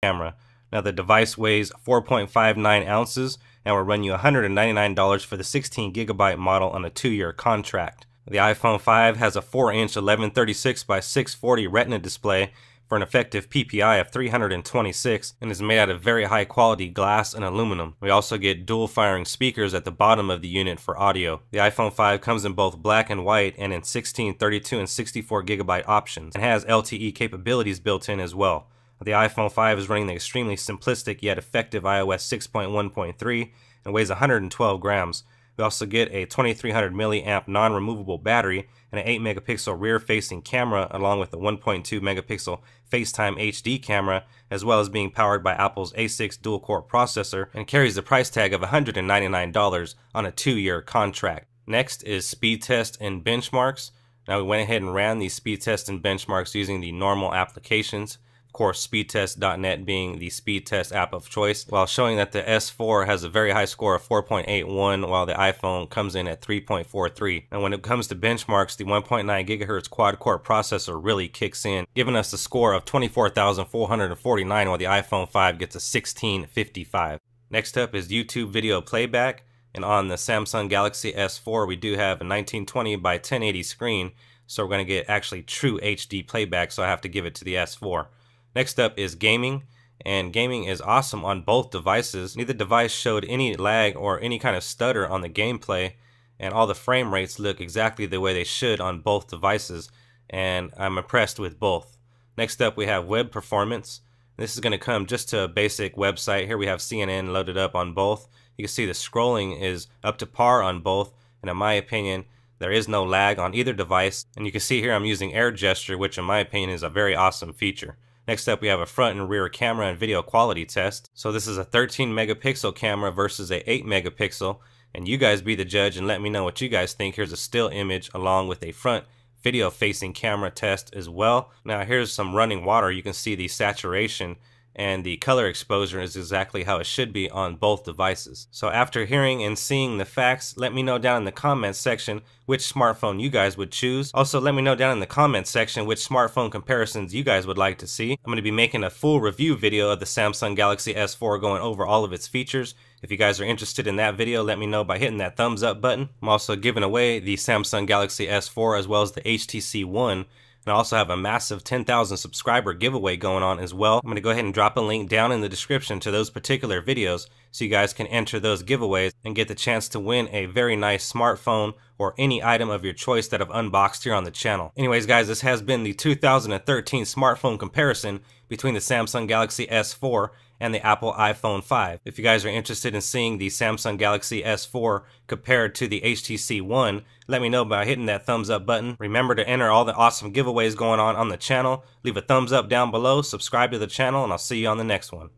camera. Now the device weighs 4.59 ounces and will run you $199 for the 16GB model on a 2-year contract. The iPhone 5 has a 4-inch 1136 by 640 Retina display for an effective PPI of 326 and is made out of very high quality glass and aluminum. We also get dual firing speakers at the bottom of the unit for audio. The iPhone 5 comes in both black and white and in 16, 32, and 64GB options and has LTE capabilities built in as well. The iPhone 5 is running the extremely simplistic yet effective iOS 6.1.3 and weighs 112 grams. We also get a 2300 milliamp non-removable battery and an 8 megapixel rear-facing camera along with a 1.2 megapixel FaceTime HD camera, as well as being powered by Apple's A6 dual-core processor, and carries the price tag of $199 on a 2-year contract. Next is speed test and benchmarks. Now we went ahead and ran these speed tests and benchmarks using the normal applications. Of course, speedtest.net being the speed test app of choice, while showing that the S4 has a very high score of 4.81 while the iPhone comes in at 3.43. And when it comes to benchmarks, the 1.9 GHz quad-core processor really kicks in, giving us a score of 24,449 while the iPhone 5 gets a 1655. Next up is YouTube video playback, and on the Samsung Galaxy S4 we do have a 1920 by 1080 screen, so we're going to get actually true HD playback, so I have to give it to the S4. Next up is gaming, and gaming is awesome on both devices. Neither device showed any lag or any kind of stutter on the gameplay, and all the frame rates look exactly the way they should on both devices, and I'm impressed with both. Next up we have web performance. This is going to come just to a basic website. Here we have CNN loaded up on both. You can see the scrolling is up to par on both, and in my opinion there is no lag on either device, and you can see here I'm using air gesture, which in my opinion is a very awesome feature. Next up we have a front and rear camera and video quality test. So this is a 13 megapixel camera versus a 8 megapixel, and you guys be the judge and let me know what you guys think. Here's a still image along with a front video facing camera test as well. Now here's some running water. You can see the saturation and the color exposure is exactly how it should be on both devices. So after hearing and seeing the facts, let me know down in the comments section which smartphone you guys would choose. Also, let me know down in the comments section which smartphone comparisons you guys would like to see. I'm going to be making a full review video of the Samsung Galaxy S4 going over all of its features. If you guys are interested in that video, let me know by hitting that thumbs up button. I'm also giving away the Samsung Galaxy S4 as well as the HTC One. And I also have a massive 10,000 subscriber giveaway going on as well. I'm going to go ahead and drop a link down in the description to those particular videos so you guys can enter those giveaways and get the chance to win a very nice smartphone or any item of your choice that I've unboxed here on the channel. Anyways guys, this has been the 2013 smartphone comparison between the Samsung Galaxy S4 and the Apple iPhone 5. If you guys are interested in seeing the Samsung Galaxy S4 compared to the HTC One, let me know by hitting that thumbs up button. Remember to enter all the awesome giveaways going on the channel. Leave a thumbs up down below, subscribe to the channel, and I'll see you on the next one.